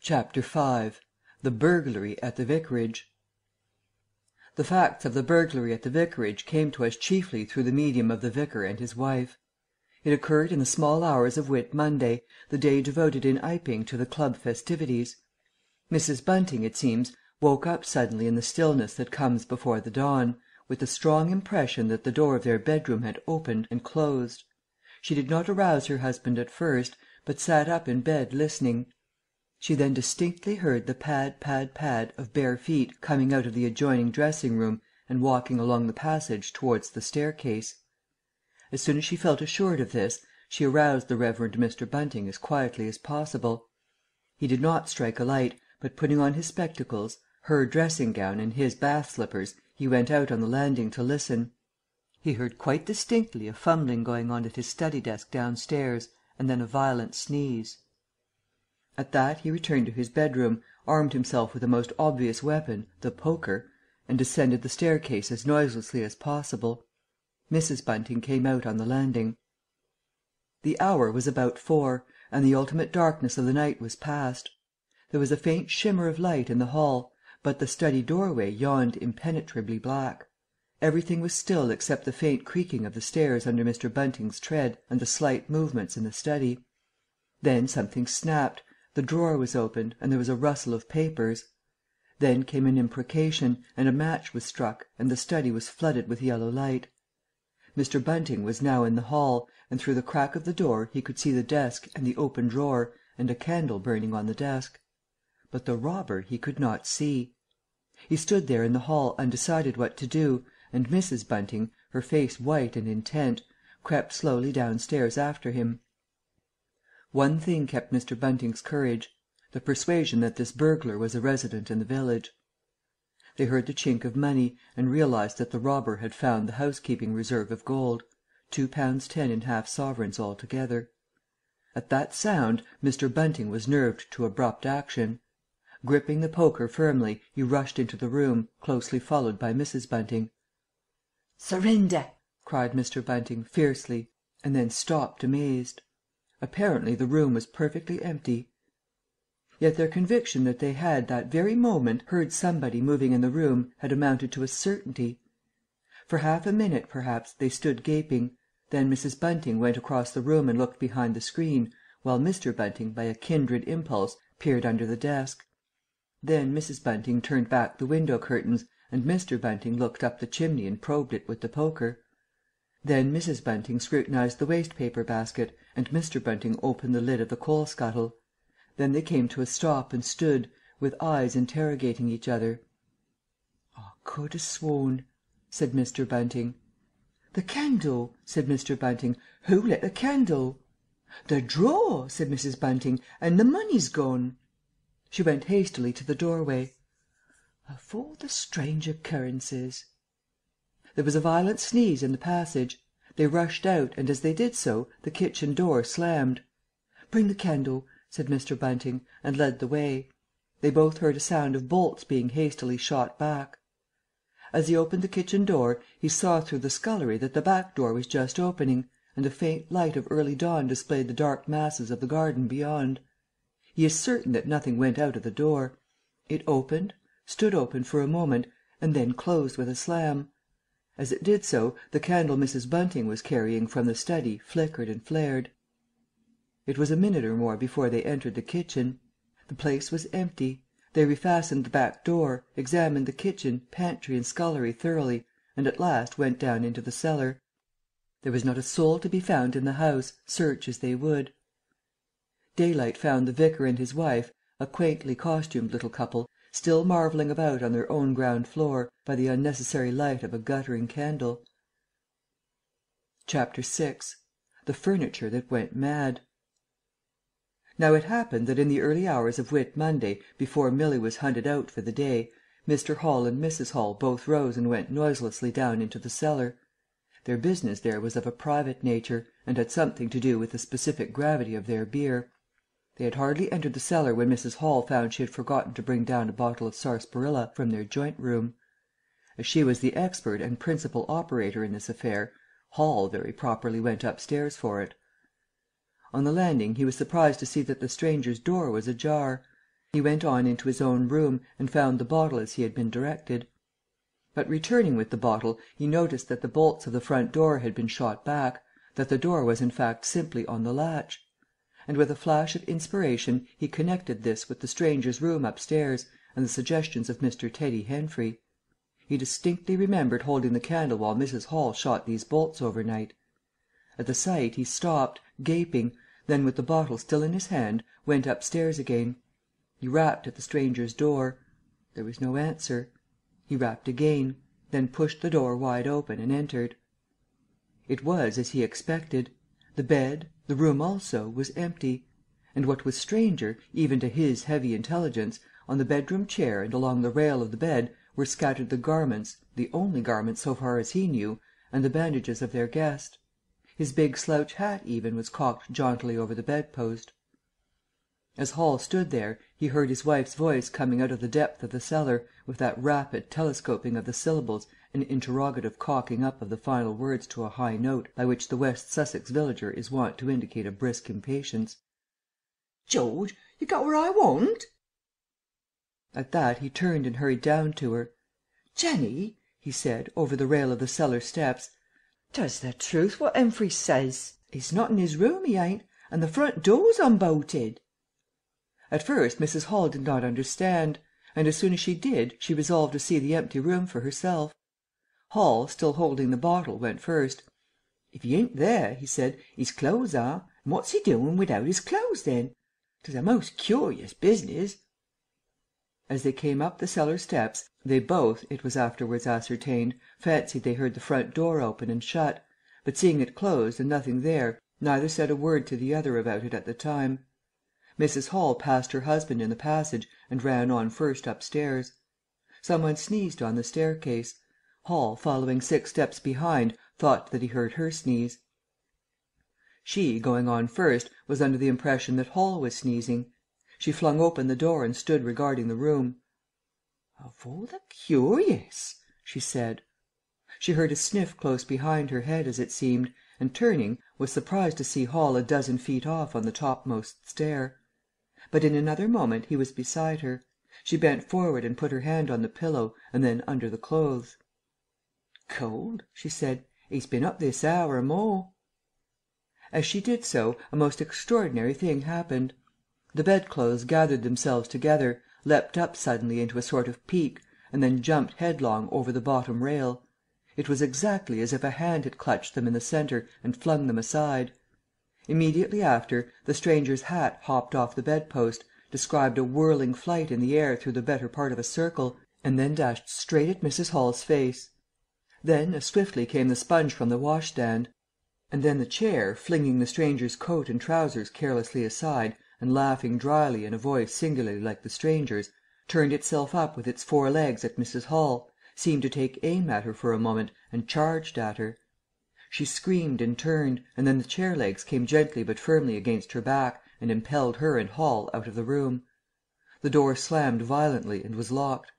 Chapter 5 The Burglary at the Vicarage. The facts of the burglary at the vicarage came to us chiefly through the medium of the vicar and his wife. It occurred in the small hours of Whit Monday, the day devoted in Iping to the club festivities. Mrs. Bunting, it seems, woke up suddenly in the stillness that comes before the dawn, with the strong impression that the door of their bedroom had opened and closed. She did not arouse her husband at first, but sat up in bed listening. She then distinctly heard the pad, pad, pad of bare feet coming out of the adjoining dressing-room and walking along the passage towards the staircase. As soon as she felt assured of this, she aroused the Reverend Mr. Bunting as quietly as possible. He did not strike a light, but putting on his spectacles, her dressing-gown and his bath-slippers, he went out on the landing to listen. He heard quite distinctly a fumbling going on at his study desk downstairs, and then a violent sneeze. At that he returned to his bedroom, armed himself with a most obvious weapon, the poker, and descended the staircase as noiselessly as possible. Mrs. Bunting came out on the landing. The hour was about 4, and the ultimate darkness of the night was past. There was a faint shimmer of light in the hall, but the study doorway yawned impenetrably black. Everything was still except the faint creaking of the stairs under Mr. Bunting's tread and the slight movements in the study. Then something snapped, the drawer was opened, and there was a rustle of papers. Then came an imprecation, and a match was struck, and the study was flooded with yellow light. Mr. Bunting was now in the hall, and through the crack of the door he could see the desk and the open drawer, and a candle burning on the desk. But the robber he could not see. He stood there in the hall undecided what to do, and Mrs. Bunting, her face white and intent, crept slowly downstairs after him. One thing kept Mr. Bunting's courage: the persuasion that this burglar was a resident in the village. They heard the chink of money, and realized that the robber had found the housekeeping reserve of gold, £2.10 in half sovereigns altogether. At that sound Mr. Bunting was nerved to abrupt action. Gripping the poker firmly, he rushed into the room, closely followed by Mrs. Bunting. "Surrender!" cried Mr. Bunting, fiercely, and then stopped amazed. Apparently the room was perfectly empty. Yet their conviction that they had that very moment heard somebody moving in the room had amounted to a certainty. For half a minute, perhaps, they stood gaping. Then Mrs. Bunting went across the room and looked behind the screen, while Mr. Bunting, by a kindred impulse, peered under the desk. Then Mrs. Bunting turned back the window curtains, and Mr. Bunting looked up the chimney and probed it with the poker. Then Mrs. Bunting scrutinized the waste-paper basket, and Mr. Bunting opened the lid of the coal-scuttle. Then they came to a stop and stood, with eyes interrogating each other. "I could ha' sworn," said Mr. Bunting. "The candle," said Mr. Bunting. "Who lit the candle?" "The drawer," said Mrs. Bunting, "and the money's gone." She went hastily to the doorway. "Of all the strange occurrences!" There was a violent sneeze in the passage. They rushed out, and as they did so, the kitchen door slammed. "Bring the candle," said Mr. Bunting, and led the way. They both heard a sound of bolts being hastily shot back. As he opened the kitchen door, he saw through the scullery that the back door was just opening, and a faint light of early dawn displayed the dark masses of the garden beyond. He is certain that nothing went out of the door. It opened, stood open for a moment, and then closed with a slam. As it did so, the candle Mrs. Bunting was carrying from the study flickered and flared. It was a minute or more before they entered the kitchen. The place was empty. They refastened the back door, examined the kitchen, pantry and scullery thoroughly, and at last went down into the cellar. There was not a soul to be found in the house, search as they would. Daylight found the vicar and his wife, a quaintly costumed little couple, still marvelling about on their own ground floor, by the unnecessary light of a guttering candle. Chapter 6 The Furniture that Went Mad. Now it happened that in the early hours of Whit Monday, before Milly was hunted out for the day, Mr. Hall and Mrs. Hall both rose and went noiselessly down into the cellar. Their business there was of a private nature, and had something to do with the specific gravity of their beer. They had hardly entered the cellar when Mrs. Hall found she had forgotten to bring down a bottle of sarsaparilla from their joint-room. As she was the expert and principal operator in this affair, Hall very properly went upstairs for it. On the landing he was surprised to see that the stranger's door was ajar. He went on into his own room and found the bottle as he had been directed. But returning with the bottle, he noticed that the bolts of the front door had been shot back, that the door was in fact simply on the latch. And with a flash of inspiration he connected this with the stranger's room upstairs and the suggestions of Mr. Teddy Henfrey. He distinctly remembered holding the candle while Mrs. Hall shot these bolts overnight. At the sight he stopped, gaping, then with the bottle still in his hand, went upstairs again. He rapped at the stranger's door. There was no answer. He rapped again, then pushed the door wide open and entered. It was as he expected. The bed, the room also, was empty. And what was stranger, even to his heavy intelligence, on the bedroom chair and along the rail of the bed were scattered the garments, the only garments so far as he knew, and the bandages of their guest. His big slouch hat even was cocked jauntily over the bedpost. As Hall stood there, he heard his wife's voice coming out of the depth of the cellar, with that rapid telescoping of the syllables and interrogative cocking up of the final words to a high note by which the West Sussex villager is wont to indicate a brisk impatience. "George, you got what I want?" At that he turned and hurried down to her. "Jenny," he said, over the rail of the cellar steps, "'tis the truth what Henfrey says. He's not in his room, he ain't, and the front door's unbolted." At first Mrs. Hall did not understand, and as soon as she did she resolved to see the empty room for herself. Hall, still holding the bottle, went first. "If he ain't there," he said, "his clothes are, and what's he doing without his clothes then? 'Tis a most curious business." As they came up the cellar steps, they both, it was afterwards ascertained, fancied they heard the front door open and shut, but seeing it closed and nothing there, neither said a word to the other about it at the time. Mrs. Hall passed her husband in the passage and ran on first upstairs. Some one sneezed on the staircase. Hall, following 6 steps behind, thought that he heard her sneeze. She, going on first, was under the impression that Hall was sneezing. She flung open the door and stood regarding the room. "Of all the curious!" she said. She heard a sniff close behind her head, as it seemed, and turning, was surprised to see Hall a dozen feet off on the topmost stair. But in another moment he was beside her. She bent forward and put her hand on the pillow and then under the clothes. "Cold," she said. "He's been up this hour or more." As she did so, a most extraordinary thing happened. The bedclothes gathered themselves together, leapt up suddenly into a sort of peak, and then jumped headlong over the bottom rail. It was exactly as if a hand had clutched them in the centre and flung them aside. Immediately after, the stranger's hat hopped off the bedpost, described a whirling flight in the air through the better part of a circle, and then dashed straight at Mrs. Hall's face. Then as swiftly came the sponge from the washstand, and then the chair, flinging the stranger's coat and trousers carelessly aside, and laughing dryly in a voice singularly like the stranger's, turned itself up with its 4 legs at Mrs. Hall, seemed to take aim at her for a moment, and charged at her. She screamed and turned, and then the chair legs came gently but firmly against her back, and impelled her and Hall out of the room. The door slammed violently and was locked.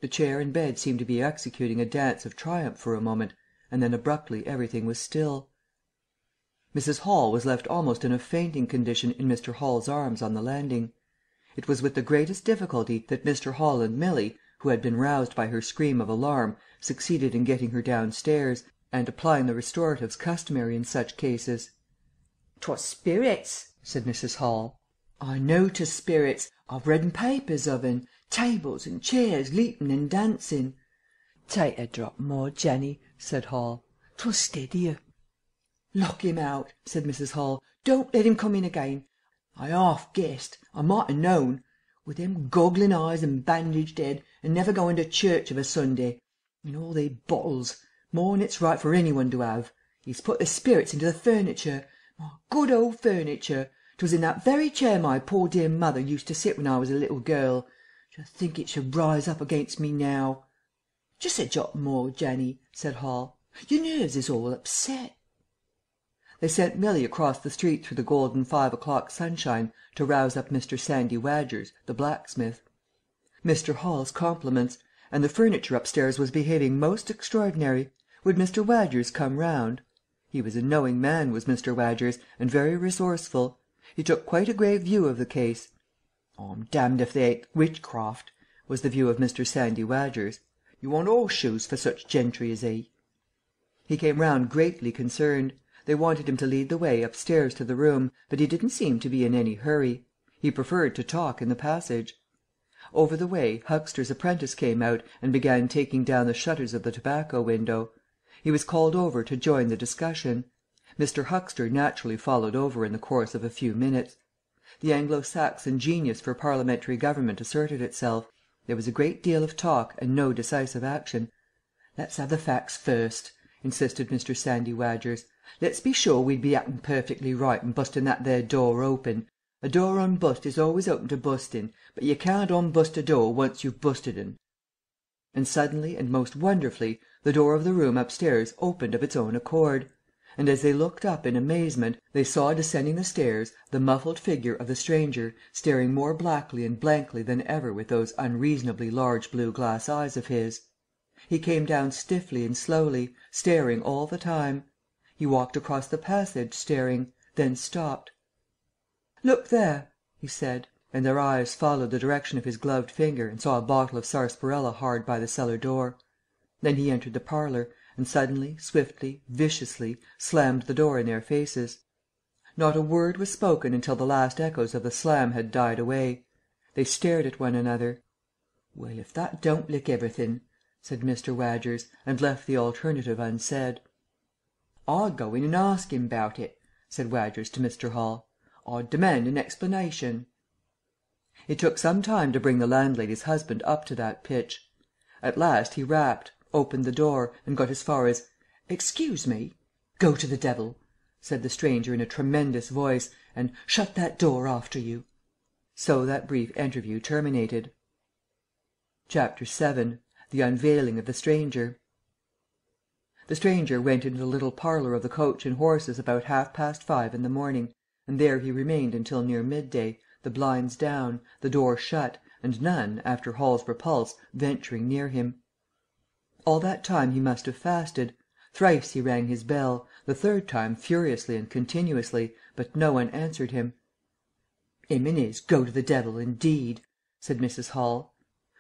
The chair and bed seemed to be executing a dance of triumph for a moment, and then abruptly everything was still. Mrs. Hall was left almost in a fainting condition in Mr. Hall's arms on the landing. It was with the greatest difficulty that Mr. Hall and Milly, who had been roused by her scream of alarm, succeeded in getting her downstairs, and applying the restoratives customary in such cases. "'Twas spirits," said Mrs. Hall. "I know 'tis spirits. I've read in papers of 'en, tables and chairs leaping and dancing." "Take a drop more, Jenny," said Hall. "'Twill steady you." "Lock him out," said Mrs. Hall. "Don't let him come in again. I half guessed. I might ha' known. With them goggling eyes and bandaged head, and never going to church of a Sunday. And all they bottles. More'n it's right for anyone to have. He's put the spirits into the furniture. My good old furniture. 'Twas in that very chair my poor dear mother used to sit when I was a little girl. To think it should rise up against me now." "Just a jot more, Jenny," said Hall. "Your nerves is all upset." They sent Milly across the street through the golden 5 o'clock sunshine to rouse up Mr. Sandy Wadgers, the blacksmith. Mr. Hall's compliments, and the furniture upstairs was behaving most extraordinary. Would Mr. Wadgers come round? He was a knowing man, was Mr. Wadgers, and very resourceful. He took quite a grave view of the case. "I'm damned if they ain't witchcraft," was the view of Mr. Sandy Wadgers. "You want horseshoes for such gentry as he." He came round greatly concerned. They wanted him to lead the way upstairs to the room, but he didn't seem to be in any hurry. He preferred to talk in the passage. Over the way Huxter's apprentice came out and began taking down the shutters of the tobacco window. He was called over to join the discussion. Mr. Huxter naturally followed over in the course of a few minutes. The Anglo-Saxon genius for parliamentary government asserted itself. There was a great deal of talk and no decisive action. "Let's have the facts first," insisted Mr. Sandy Wadgers. "Let's be sure we'd be acting perfectly right in busting that there door open. A door unbust is always open to busting, but you can't unbust a door once you've busted un." And suddenly and most wonderfully the door of the room upstairs opened of its own accord, and as they looked up in amazement they saw descending the stairs the muffled figure of the stranger, staring more blackly and blankly than ever with those unreasonably large blue glass eyes of his. He came down stiffly and slowly, staring all the time. He walked across the passage staring, then stopped. "Look there," he said, and their eyes followed the direction of his gloved finger and saw a bottle of sarsaparilla hard by the cellar door. Then he entered the parlour, and suddenly, swiftly, viciously, slammed the door in their faces. Not a word was spoken until the last echoes of the slam had died away. They stared at one another. "Well, if that don't lick everythin'," said Mr. Wadgers, and left the alternative unsaid. "I'd go in and ask him 'bout it," said Wadgers to Mr. Hall. "I'd demand an explanation." It took some time to bring the landlady's husband up to that pitch. At last he rapped, opened the door, and got as far as "Excuse me." "Go to the devil," said the stranger in a tremendous voice, "and shut that door after you." So that brief interview terminated. Chapter 7. The Unveiling of the Stranger. The stranger went into the little parlour of the Coach and Horses about 5:30 in the morning, and there he remained until near midday, the blinds down, the door shut, and none, after Hall's repulse, venturing near him. All that time he must have fasted. Thrice he rang his bell, the third time furiously and continuously, but no one answered him. "'Im and 'is go to the devil, indeed," said Mrs. Hall.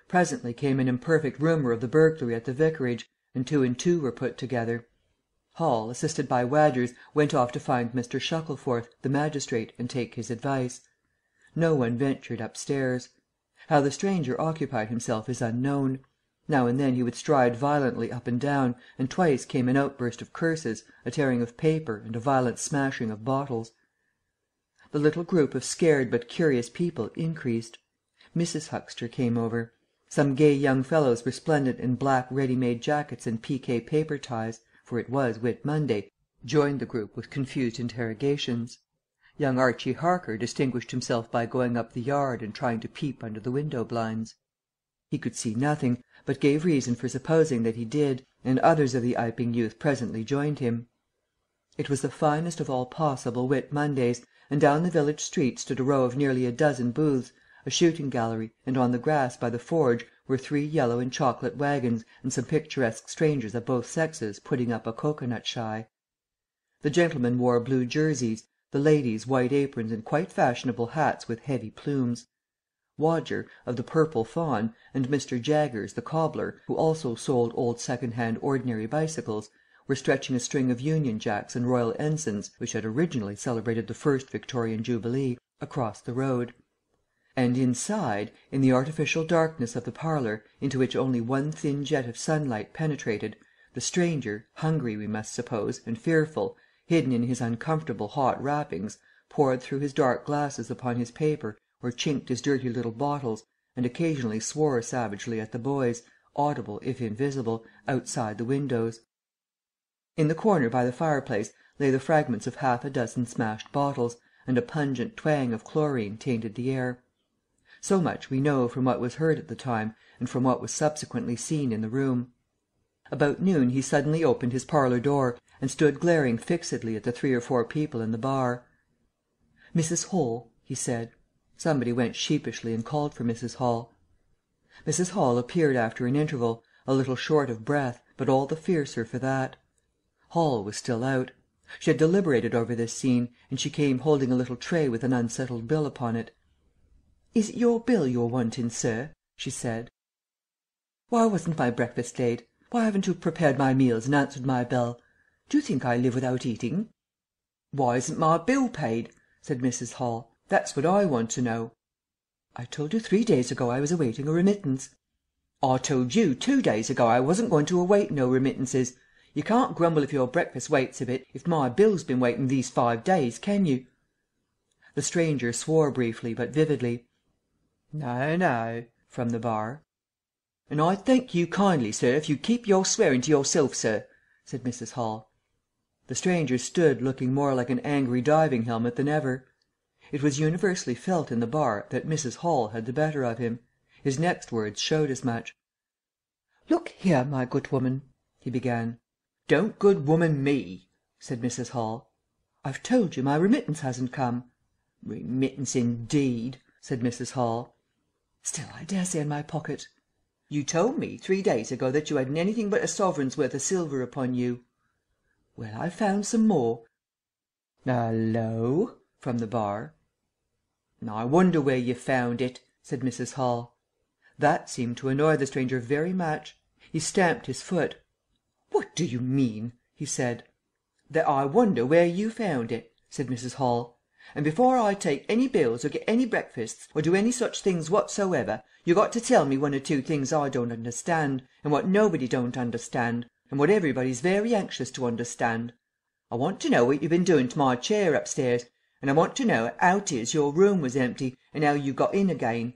Presently came an imperfect rumour of the burglary at the vicarage, and 2 and 2 were put together. Hall, assisted by Wadgers, went off to find Mr. Shuttleforth, the magistrate, and take his advice. No one ventured upstairs. How the stranger occupied himself is unknown. Now and then he would stride violently up and down, and twice came an outburst of curses, a tearing of paper, and a violent smashing of bottles. The little group of scared but curious people increased. Mrs. Huxter came over. Some gay young fellows resplendent in black ready-made jackets and piqué paper ties, for it was Whit Monday, joined the group with confused interrogations. Young Archie Harker distinguished himself by going up the yard and trying to peep under the window blinds. He could see nothing, but gave reason for supposing that he did, and others of the Iping youth presently joined him. It was the finest of all possible Whit Mondays, and down the village street stood a row of nearly a dozen booths, a shooting gallery, and on the grass by the forge were 3 yellow and chocolate wagons and some picturesque strangers of both sexes putting up a cocoanut shy. The gentlemen wore blue jerseys, the ladies white aprons and quite fashionable hats with heavy plumes. Wodger, of the Purple Fawn, and Mr. Jaggers, the cobbler, who also sold old second-hand ordinary bicycles, were stretching a string of Union Jacks and Royal Ensigns, which had originally celebrated the first Victorian Jubilee, across the road. And inside, in the artificial darkness of the parlour, into which only one thin jet of sunlight penetrated, the stranger, hungry we must suppose, and fearful, hidden in his uncomfortable hot wrappings, poured through his dark glasses upon his paper or chinked his dirty little bottles, and occasionally swore savagely at the boys, audible if invisible, outside the windows. In the corner by the fireplace lay the fragments of 6 smashed bottles, and a pungent twang of chlorine tainted the air. So much we know from what was heard at the time, and from what was subsequently seen in the room. About noon he suddenly opened his parlour door, and stood glaring fixedly at the 3 or 4 people in the bar. "Mrs. Hall," he said. Somebody went sheepishly and called for Mrs. Hall. Mrs. Hall appeared after an interval, a little short of breath, but all the fiercer for that. Hall was still out. She had deliberated over this scene, and she came holding a little tray with an unsettled bill upon it. "Is it your bill you're wanting, sir?" she said. "Why wasn't my breakfast laid? Why haven't you prepared my meals and answered my bell? Do you think I live without eating?" "Why isn't my bill paid?" said Mrs. Hall. "That's what I want to know." "I told you 3 days ago I was awaiting a remittance." "I told you 2 days ago I wasn't going to await no remittances. You can't grumble if your breakfast waits a bit if my bill's been waiting these 5 days, can you?" The stranger swore briefly but vividly. "No, no," from the bar. "And I'd thank you kindly, sir, if you'd keep your swearing to yourself, sir," said Mrs. Hall. The stranger stood looking more like an angry diving helmet than ever. It was universally felt in the bar that Mrs. Hall had the better of him. His next words showed as much. "Look here, my good woman," he began. "Don't good woman me," said Mrs. Hall. "I've told you my remittance hasn't come." "Remittance indeed," said Mrs. Hall. "Still, I daresay in my pocket." "You told me 3 days ago that you hadn't anything but a sovereign's worth of silver upon you." "Well, I've found some more." "Hallo!" from the bar. "I wonder where you found it," said Mrs. Hall. That seemed to annoy the stranger very much. He stamped his foot. "What do you mean?" he said. "That I wonder where you found it," said Mrs. Hall. "And before I take any bills or get any breakfasts or do any such things whatsoever, you got to tell me 1 or 2 things I don't understand, and what nobody don't understand, and what everybody's very anxious to understand. I want to know what you've been doing to my chair upstairs, and I want to know how 'tis your room was empty, and how you got in again.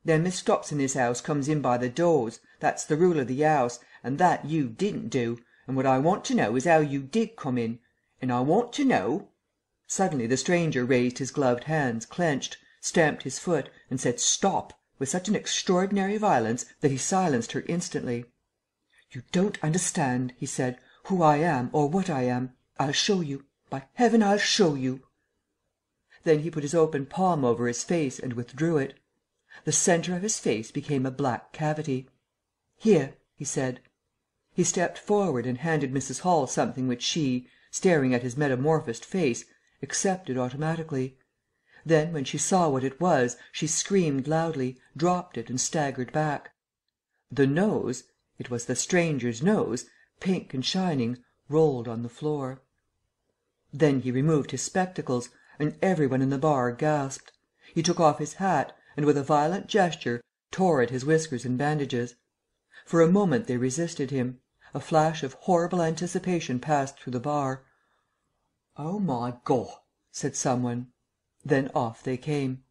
Them as stops in this house comes in by the doors, that's the rule of the house, and that you didn't do, and what I want to know is how you did come in, and I want to know—" Suddenly the stranger raised his gloved hands, clenched, stamped his foot, and said "Stop!" with such an extraordinary violence that he silenced her instantly. "You don't understand," he said, "who I am or what I am. I'll show you. By heaven, I'll show you." Then he put his open palm over his face and withdrew it. The centre of his face became a black cavity. "Here," he said. He stepped forward and handed Mrs. Hall something which she, staring at his metamorphosed face, accepted automatically. Then, when she saw what it was, she screamed loudly, dropped it and staggered back. The nose (it was the stranger's nose), pink and shining, rolled on the floor. Then he removed his spectacles, and every one in the bar gasped. He took off his hat, and with a violent gesture tore at his whiskers and bandages. For a moment they resisted him. A flash of horrible anticipation passed through the bar. "Oh, my God!" said some one. Then off they came.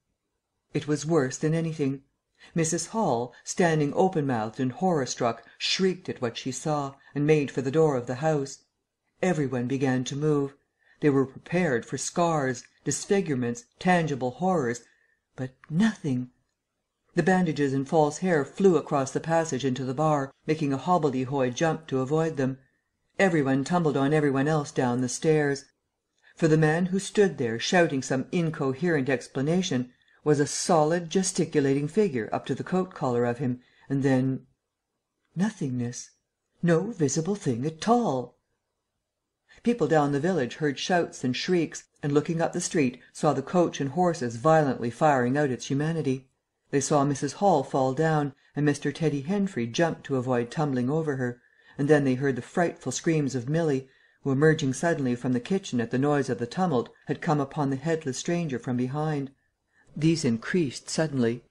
It was worse than anything. Mrs. Hall, standing open-mouthed and horror-struck, shrieked at what she saw, and made for the door of the house. Every one began to move. They were prepared for scars, disfigurements, tangible horrors, but nothing. The bandages and false hair flew across the passage into the bar, making a hobbledehoy jump to avoid them. Every one tumbled on every one else down the stairs. For the man who stood there shouting some incoherent explanation was a solid gesticulating figure up to the coat collar of him, and then nothingness. No visible thing at all. People down the village heard shouts and shrieks, and looking up the street saw the coach and horses violently firing out its humanity. They saw Mrs. Hall fall down, and Mr. Teddy Henfrey jump to avoid tumbling over her, and then they heard the frightful screams of Milly, who, emerging suddenly from the kitchen at the noise of the tumult, had come upon the headless stranger from behind. These increased suddenly.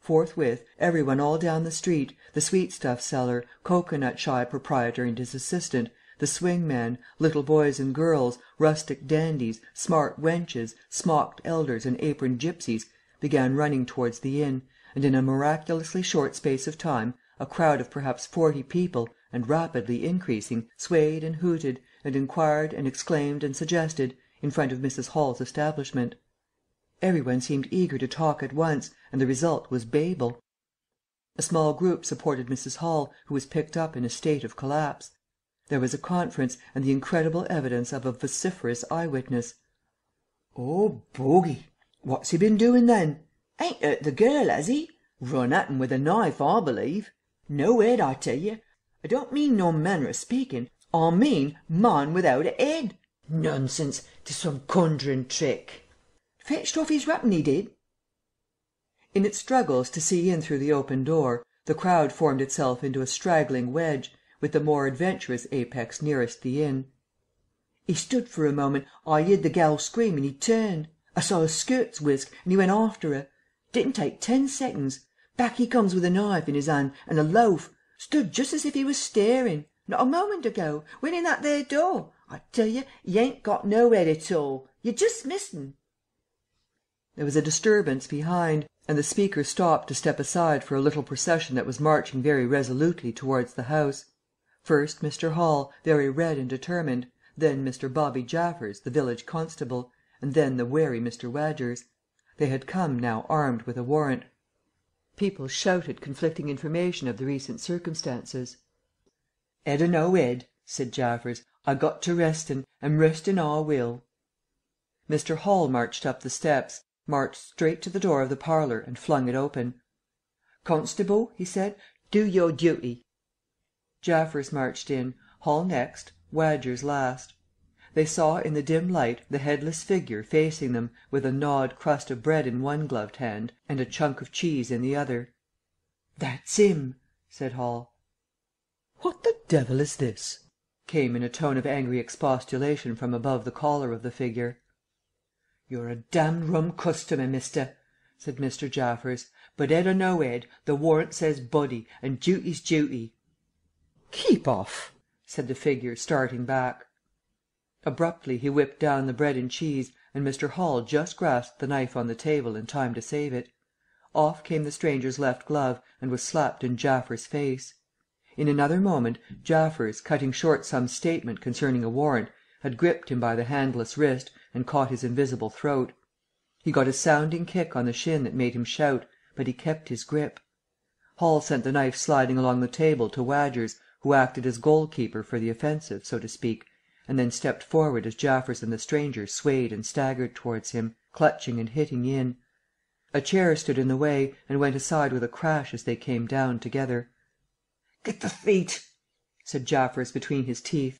Forthwith, every one all down the street, the sweetstuff seller, cocoanut shy proprietor and his assistant, the swing-man, little boys and girls, rustic dandies, smart wenches, smocked elders and aproned gypsies, began running towards the inn, and in a miraculously short space of time a crowd of perhaps 40 people, and rapidly increasing, swayed and hooted, and inquired and exclaimed and suggested, in front of Mrs. Hall's establishment. Every one seemed eager to talk at once, and the result was Babel. A small group supported Mrs. Hall, who was picked up in a state of collapse. There was a conference, and the incredible evidence of a vociferous eye-witness. "Oh, bogey! What's he been doing then? Ain't hurt the girl, has he? Run at 'em with a knife, I believe. No head, I tell you. I don't mean no manner of speaking. I mean man without a head. Nonsense! 'Tis some conjuring trick. Fetched off his weapon, he did." In its struggles to see in through the open door, the crowd formed itself into a straggling wedge, with the more adventurous apex nearest the inn. "He stood for a moment. I heard the gal scream and he turned. I saw her skirts whisk and he went after her. Didn't take 10 seconds. Back he comes with a knife in his hand and a loaf. Stood just as if he was staring. Not a moment ago. Went in that there door. I tell you, he ain't got no head at all. You just missed him." There was a disturbance behind, and the speaker stopped to step aside for a little procession that was marching very resolutely towards the house. First Mr. Hall, very red and determined, then Mr. Bobby Jaffers, the village constable, and then the wary Mr. Wadgers. They had come now armed with a warrant. People shouted conflicting information of the recent circumstances. "'Ead or no 'ead," said Jaffers, "I got to restin', and restin' I will." Mr. Hall marched up the steps, marched straight to the door of the parlour and flung it open. "Constable," he said, "do your duty." Jaffers marched in, Hall next, Wadgers last. They saw in the dim light the headless figure facing them with a gnawed crust of bread in one gloved hand and a chunk of cheese in the other. "That's 'im," said Hall. "What the devil is this?" came in a tone of angry expostulation from above the collar of the figure. "You're a damned rum customer, mister," said Mr. Jaffers, "but 'ead or no 'ead, the warrant says body, and duty's duty." "Keep off," said the figure, starting back. Abruptly he whipped down the bread and cheese, and Mr. Hall just grasped the knife on the table in time to save it. Off came the stranger's left glove and was slapped in Jaffers' face. In another moment, Jaffers, cutting short some statement concerning a warrant, had gripped him by the handless wrist and caught his invisible throat. He got a sounding kick on the shin that made him shout, but he kept his grip. Hall sent the knife sliding along the table to Wadgers, who acted as goalkeeper for the offensive, so to speak, and then stepped forward as Jaffers and the stranger swayed and staggered towards him, clutching and hitting in. A chair stood in the way and went aside with a crash as they came down together. "Get the feet," said Jaffers between his teeth.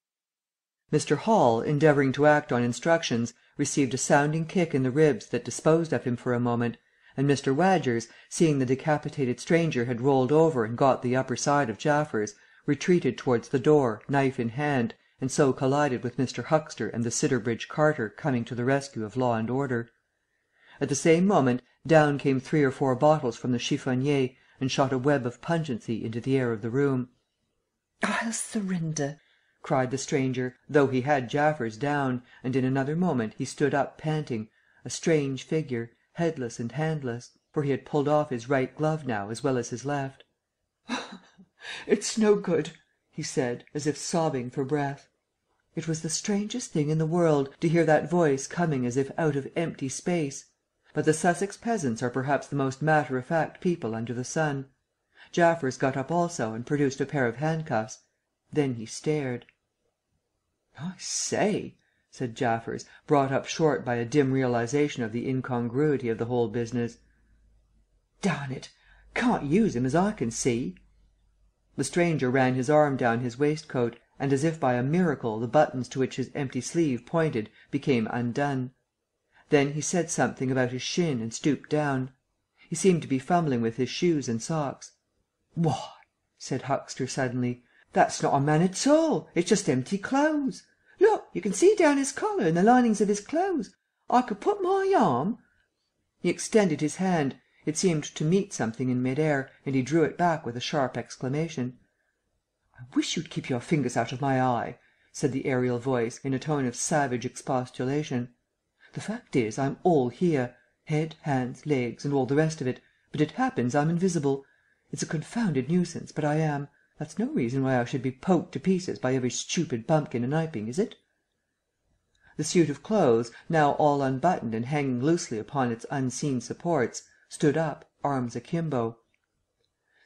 Mr. Hall, endeavouring to act on instructions, received a sounding kick in the ribs that disposed of him for a moment, and Mr. Wadgers, seeing the decapitated stranger had rolled over and got the upper side of Jaffers, retreated towards the door, knife in hand, and so collided with Mr. Huxter and the Sidderbridge carter coming to the rescue of law and order. At the same moment down came 3 or 4 bottles from the chiffonnier and shot a web of pungency into the air of the room. "I'll surrender," cried the stranger, though he had Jaffers down, and in another moment he stood up panting, a strange figure, headless and handless, for he had pulled off his right glove now as well as his left. "It's no good," he said, as if sobbing for breath. It was the strangest thing in the world to hear that voice coming as if out of empty space, but the Sussex peasants are perhaps the most matter-of-fact people under the sun. Jaffers got up also and produced a pair of handcuffs. Then he stared. "I say," said Jaffers, brought up short by a dim realization of the incongruity of the whole business. "Darn it, can't use him as I can see." The stranger ran his arm down his waistcoat, and as if by a miracle the buttons to which his empty sleeve pointed became undone. Then he said something about his shin and stooped down. He seemed to be fumbling with his shoes and socks. "Why," said Huxter suddenly, "that's not a man at all. It's just empty clothes. Look, you can see down his collar and the linings of his clothes. I could put my arm—" He extended his hand. It seemed to meet something in mid-air, and he drew it back with a sharp exclamation. "I wish you'd keep your fingers out of my eye," said the aerial voice, in a tone of savage expostulation. "The fact is, I'm all here, head, hands, legs, and all the rest of it, but it happens I'm invisible. It's a confounded nuisance, but I am. That's no reason why I should be poked to pieces by every stupid bumpkin in Iping, is it?" The suit of clothes, now all unbuttoned and hanging loosely upon its unseen supports, stood up, arms akimbo.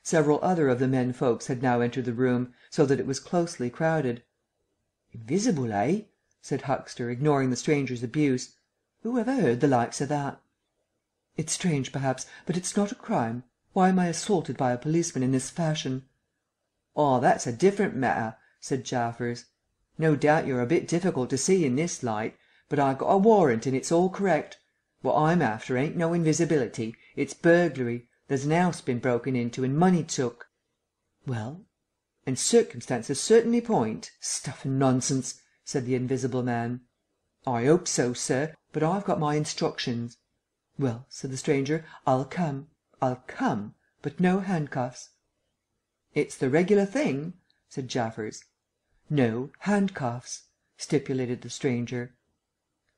Several other of the men folks had now entered the room, so that it was closely crowded. "Invisible, eh?" said Huxter, ignoring the stranger's abuse. "Who ever heard the likes of that?" "It's strange, perhaps, but it's not a crime. Why am I assaulted by a policeman in this fashion?" "Oh, that's a different matter," said Jaffers. "No doubt you're a bit difficult to see in this light, but I got a warrant and it's all correct. What I'm after ain't no invisibility. It's burglary. There's an 'ouse been broken into and money took." "Well?" "And circumstances certainly point—" "Stuff and nonsense," said the invisible man. "I hope so, sir, but I've got my instructions." "Well," said the stranger, I'll come, but no handcuffs." "It's the regular thing?" said Jaffers. "No handcuffs," stipulated the stranger.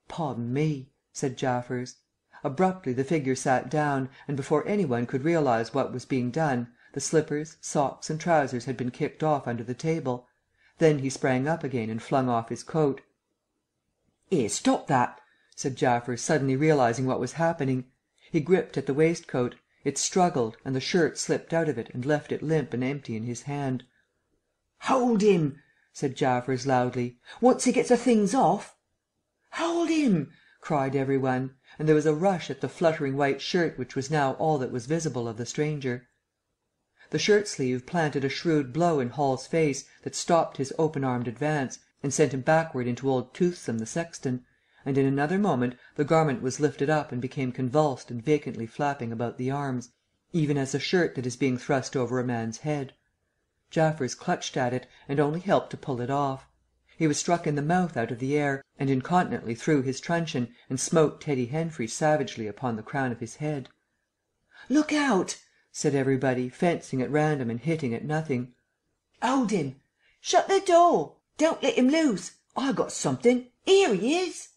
"Pardon me," said Jaffers. Abruptly the figure sat down, and before any one could realize what was being done, the slippers, socks and trousers had been kicked off under the table. Then he sprang up again and flung off his coat. "'Ere, stop that!" said Jaffers, suddenly realizing what was happening. He gripped at the waistcoat. It struggled, and the shirt slipped out of it and left it limp and empty in his hand. "Hold him!" said Jaffers loudly. "Once he gets the things off—" "Hold him!" cried every one, and there was a rush at the fluttering white shirt which was now all that was visible of the stranger. The shirt sleeve planted a shrewd blow in Hall's face that stopped his open-armed advance and sent him backward into old Toothsome the sexton, and in another moment the garment was lifted up and became convulsed and vacantly flapping about the arms, even as a shirt that is being thrust over a man's head. Jaffers clutched at it, and only helped to pull it off. He was struck in the mouth out of the air, and incontinently threw his truncheon and smote Teddy Henfrey savagely upon the crown of his head. "Look out!" said everybody, fencing at random and hitting at nothing. "Hold him! Shut the door! Don't let him loose! I got something! Here he is!"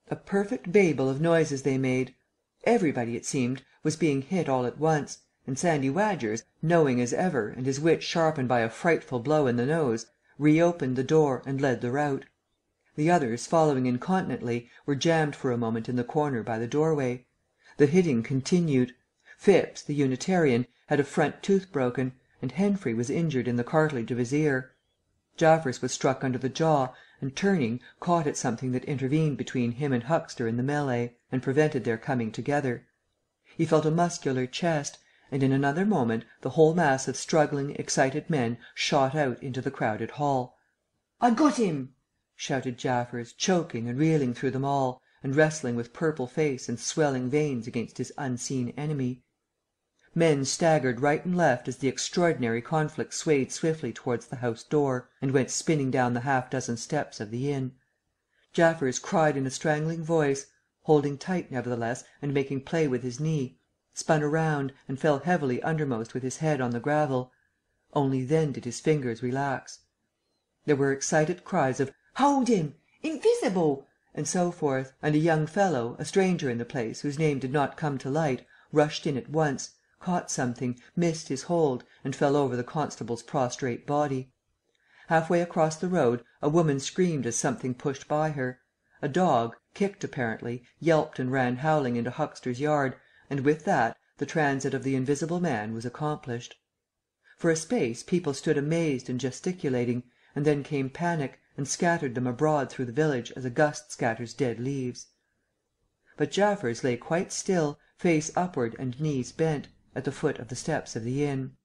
A perfect babel of noises they made. Everybody, it seemed, was being hit all at once, and Sandy Wadgers, knowing as ever and his wit sharpened by a frightful blow in the nose, reopened the door and led the rout. The others, following incontinently, were jammed for a moment in the corner by the doorway. The hitting continued. Phipps, the Unitarian, had a front tooth broken, and Henfrey was injured in the cartilage of his ear. Jaffers was struck under the jaw, and turning, caught at something that intervened between him and Huxter in the mêlée, and prevented their coming together. He felt a muscular chest, and in another moment the whole mass of struggling, excited men shot out into the crowded hall. "I got him!" shouted Jaffers, choking and reeling through them all, and wrestling with purple face and swelling veins against his unseen enemy. Men staggered right and left as the extraordinary conflict swayed swiftly towards the house door, and went spinning down the half-dozen steps of the inn. Jaffers cried in a strangling voice, holding tight nevertheless and making play with his knee, spun around, and fell heavily undermost with his head on the gravel. Only then did his fingers relax. There were excited cries of "Hold him!" "Invisible!" and so forth, and a young fellow, a stranger in the place, whose name did not come to light, rushed in at once, caught something, missed his hold, and fell over the constable's prostrate body. Half-way across the road a woman screamed as something pushed by her. A dog, kicked apparently, yelped and ran howling into Huxter's yard, and with that the transit of the invisible man was accomplished. For a space people stood amazed and gesticulating, and then came panic, and scattered them abroad through the village as a gust scatters dead leaves. But Jaffers lay quite still, face upward and knees bent, at the foot of the steps of the inn.